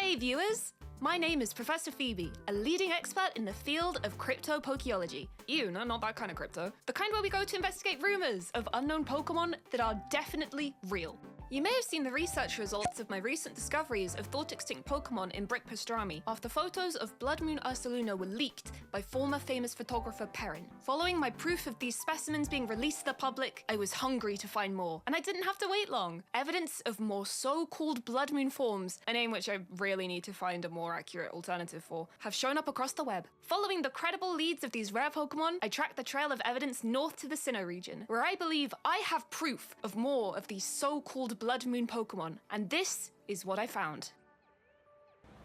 Hey viewers! My name is Professor Phoebe, a leading expert in the field of cryptopokeology. Ew, no, not that kind of crypto. The kind where we go to investigate rumors of unknown Pokemon that are definitely real. You may have seen the research results of my recent discoveries of thought-extinct Pokemon in Brick Pastrami after photos of Bloodmoon Ursaluna were leaked by former famous photographer Perrin. Following my proof of these specimens being released to the public, I was hungry to find more, and I didn't have to wait long. Evidence of more so-called Bloodmoon forms, a name which I really need to find a more accurate alternative for, have shown up across the web. Following the credible leads of these rare Pokemon, I tracked the trail of evidence north to the Sinnoh region, where I believe I have proof of more of these so-called Bloodmoon Pokemon, and this is what I found.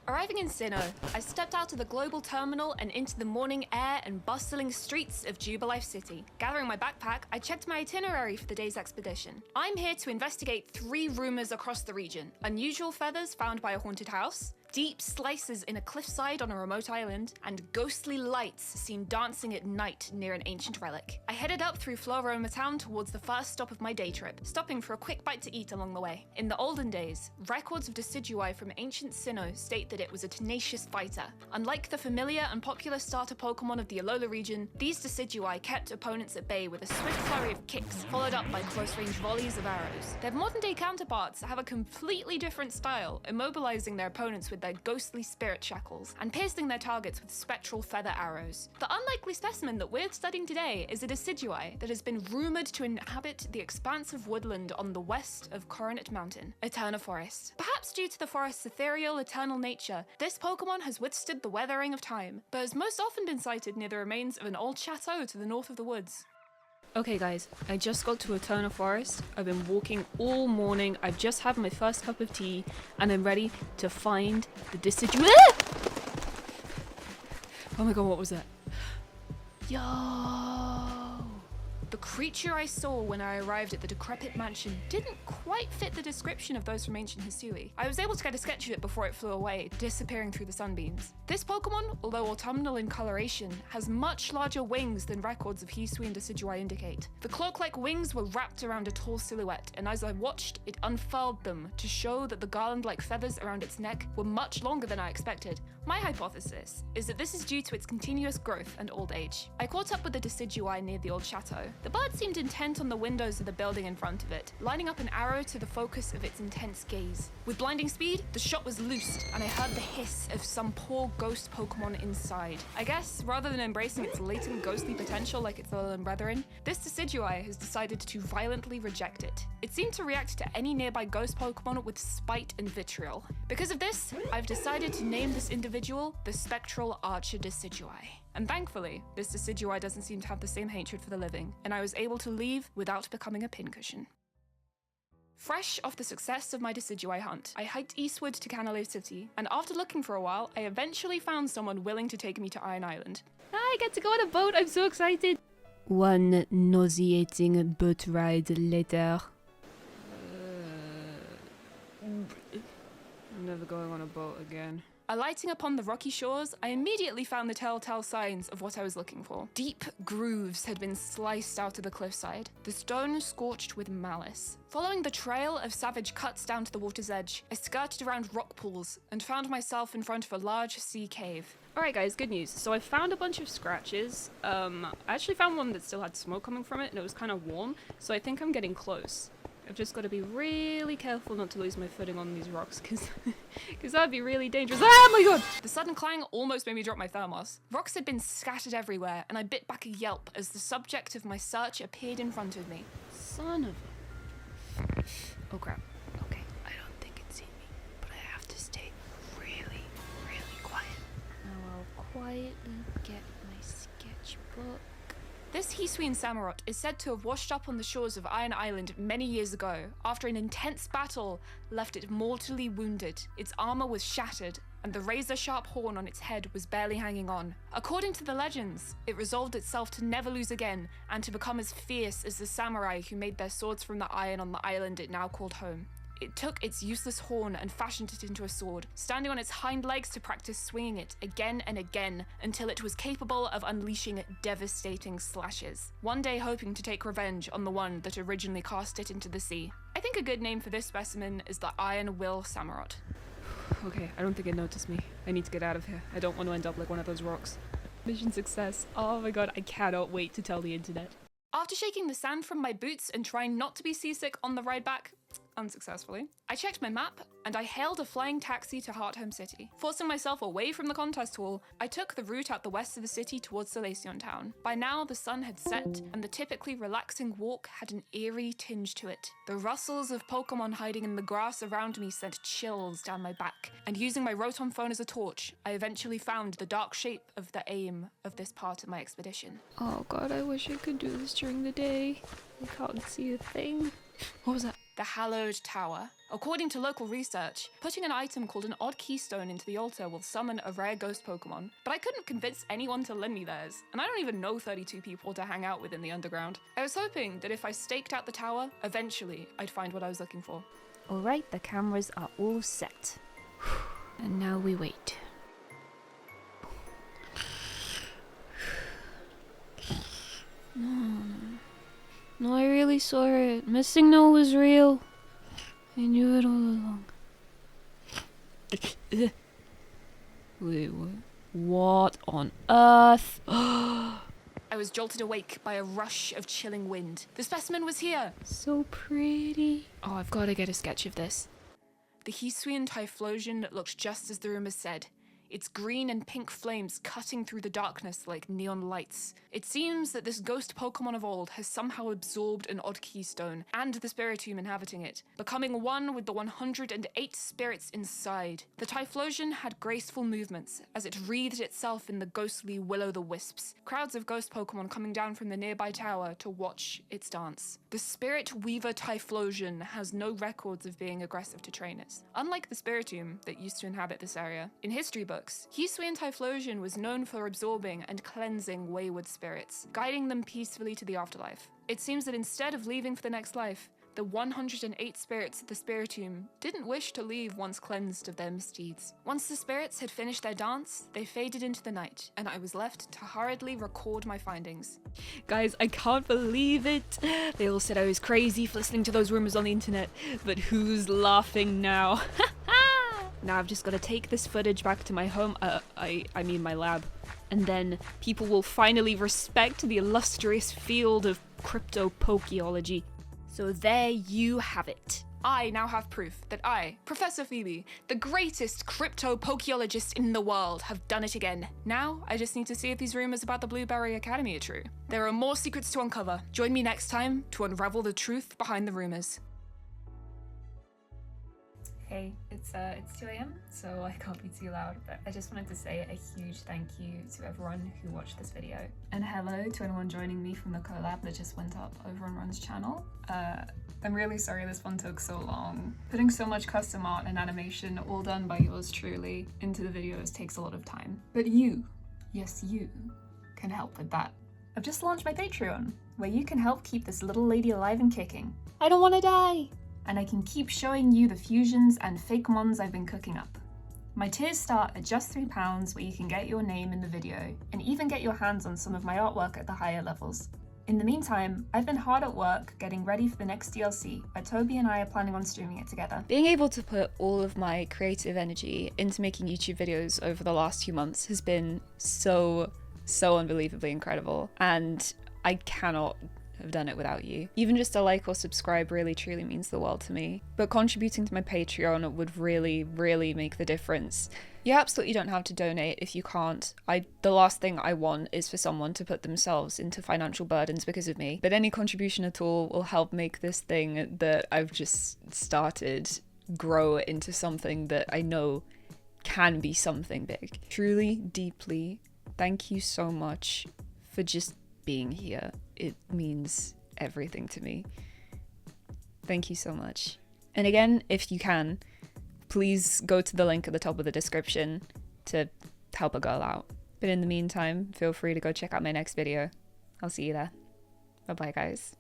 Arriving in Sinnoh, I stepped out of the global terminal and into the morning air and bustling streets of Jubilife City. Gathering my backpack, I checked my itinerary for the day's expedition. I'm here to investigate 3 rumors across the region: unusual feathers found by a haunted house, deep slices in a cliffside on a remote island, and ghostly lights seen dancing at night near an ancient relic. I headed up through Floroma Town towards the first stop of my day trip, stopping for a quick bite to eat along the way. In the olden days, records of Decidueye from ancient Sinnoh state that it was a tenacious fighter. Unlike the familiar and popular starter Pokemon of the Alola region, these Decidueye kept opponents at bay with a swift flurry of kicks, followed up by close-range volleys of arrows. Their modern-day counterparts have a completely different style, immobilizing their opponents with their ghostly spirit shackles, and piercing their targets with spectral feather arrows. The unlikely specimen that we're studying today is a Decidueye that has been rumored to inhabit the expansive woodland on the west of Coronet Mountain, Eterna Forest. Perhaps due to the forest's ethereal, eternal nature, this Pokemon has withstood the weathering of time, but has most often been sighted near the remains of an old chateau to the north of the woods. Okay guys, I just got to Eterna Forest. I've been walking all morning. I've just had my first cup of tea and I'm ready to find the Decidueye. Oh my god, what was that? Yo! The creature I saw when I arrived at the decrepit mansion didn't quite fit the description of those from ancient Hisui. I was able to get a sketch of it before it flew away, disappearing through the sunbeams. This Pokemon, although autumnal in coloration, has much larger wings than records of Hisuian Decidueye indicate. The cloak-like wings were wrapped around a tall silhouette, and as I watched, it unfurled them to show that the garland-like feathers around its neck were much longer than I expected. My hypothesis is that this is due to its continuous growth and old age. I caught up with the Decidueye near the old chateau. The bird seemed intent on the windows of the building in front of it, lining up an arrow to the focus of its intense gaze. With blinding speed, the shot was loosed, and I heard the hiss of some poor ghost Pokemon inside. I guess, rather than embracing its latent ghostly potential like its Alolan brethren, this Decidueye has decided to violently reject it. It seemed to react to any nearby ghost Pokemon with spite and vitriol. Because of this, I've decided to name this individual the Spectral Archer Decidueye. And thankfully, this Decidueye doesn't seem to have the same hatred for the living, and I was able to leave without becoming a pincushion. Fresh off the success of my Decidueye hunt, I hiked eastward to Canalave City, and after looking for a while, I eventually found someone willing to take me to Iron Island. I get to go on a boat, I'm so excited! One nauseating boat ride later. I'm never going on a boat again. Alighting upon the rocky shores, I immediately found the telltale signs of what I was looking for. Deep grooves had been sliced out of the cliffside, the stone scorched with malice. Following the trail of savage cuts down to the water's edge, I skirted around rock pools and found myself in front of a large sea cave. Alright guys, good news. So I found a bunch of scratches. I actually found one that still had smoke coming from it and it was kind of warm, so I think I'm getting close. I've just got to be really careful not to lose my footing on these rocks, because that'd be really dangerous. Oh my god! The sudden clang almost made me drop my thermos. Rocks had been scattered everywhere, and I bit back a yelp as the subject of my search appeared in front of me. Son of a... Oh crap. Okay, I don't think it's seen me, but I have to stay really quiet. Now I'll quietly get my sketchbook. This Hisuian Samurott is said to have washed up on the shores of Iron Island many years ago, after an intense battle left it mortally wounded. Its armor was shattered, and the razor-sharp horn on its head was barely hanging on. According to the legends, it resolved itself to never lose again, and to become as fierce as the samurai who made their swords from the iron on the island it now called home. It took its useless horn and fashioned it into a sword, standing on its hind legs to practice swinging it again and again until it was capable of unleashing devastating slashes, one day hoping to take revenge on the one that originally cast it into the sea. I think a good name for this specimen is the Iron Will Samurott. Okay, I don't think it noticed me. I need to get out of here. I don't want to end up like one of those rocks. Mission success. Oh my god, I cannot wait to tell the internet. After shaking the sand from my boots and trying not to be seasick on the ride back, unsuccessfully, I checked my map and I hailed a flying taxi to Hearthome City. Forcing myself away from the contest hall, I took the route out the west of the city towards Solaceon Town. By now, the sun had set and the typically relaxing walk had an eerie tinge to it. The rustles of Pokemon hiding in the grass around me sent chills down my back, and using my Rotom phone as a torch, I eventually found the dark shape of the aim of this part of my expedition. Oh god, I wish I could do this during the day. I can't see a thing. What was that? The Hallowed Tower. According to local research, putting an item called an odd keystone into the altar will summon a rare ghost Pokemon, but I couldn't convince anyone to lend me theirs, and I don't even know 32 people to hang out with in the underground. I was hoping that if I staked out the tower, eventually I'd find what I was looking for. Alright, the cameras are all set. And now we wait. No, I really saw it. Miss Sinnoh was real. I knew it all along. Wait, what? What on earth? I was jolted awake by a rush of chilling wind. The specimen was here. So pretty. Oh, I've got to get a sketch of this. The Hisuian Typhlosion looked just as the rumors said. Its green and pink flames cutting through the darkness like neon lights. It seems that this ghost Pokemon of old has somehow absorbed an odd keystone and the Spiritomb inhabiting it, becoming one with the 108 spirits inside. The Typhlosion had graceful movements as it wreathed itself in the ghostly will-o'-the-wisps, crowds of ghost Pokemon coming down from the nearby tower to watch its dance. The Spirit Weaver Typhlosion has no records of being aggressive to trainers, unlike the Spiritomb that used to inhabit this area. In history books, Hisuian Typhlosion was known for absorbing and cleansing wayward spirits, guiding them peacefully to the afterlife. It seems that instead of leaving for the next life, the 108 spirits of the Spiritomb didn't wish to leave once cleansed of their misdeeds. Once the spirits had finished their dance, they faded into the night, and I was left to hurriedly record my findings. Guys, I can't believe it! They all said I was crazy for listening to those rumors on the internet, but who's laughing now? Now I've just got to take this footage back to my home, I mean my lab, and then people will finally respect the illustrious field of cryptopokeology. So there you have it. I now have proof that I, Professor Phoebe, the greatest cryptopokeologist in the world, have done it again. Now, I just need to see if these rumors about the Blueberry Academy are true. There are more secrets to uncover. Join me next time to unravel the truth behind the rumors. Hey, it's 2 AM, so I can't be too loud, but I just wanted to say a huge thank you to everyone who watched this video. And hello to anyone joining me from the collab that just went up over on Run's channel. I'm really sorry this one took so long. Putting so much custom art and animation, all done by yours truly, into the videos takes a lot of time. But you, yes you, can help with that. I've just launched my Patreon, where you can help keep this little lady alive and kicking. I don't want to die! And I can keep showing you the fusions and Fakemons I've been cooking up. My tiers start at just £3, where you can get your name in the video, and even get your hands on some of my artwork at the higher levels. In the meantime, I've been hard at work getting ready for the next DLC, where Toby and I are planning on streaming it together. Being able to put all of my creative energy into making YouTube videos over the last few months has been so unbelievably incredible, and I cannot have done it without you. Even just a like or subscribe really truly means the world to me, but contributing to my Patreon would really make the difference. You absolutely don't have to donate if you can't. The last thing I want is for someone to put themselves into financial burdens because of me, but any contribution at all will help make this thing that I've just started grow into something that I know can be something big. Truly, deeply, thank you so much for just being here. It means everything to me. Thank you so much. And again, if you can, please go to the link at the top of the description to help a girl out. But in the meantime, feel free to go check out my next video. I'll see you there. Bye bye guys.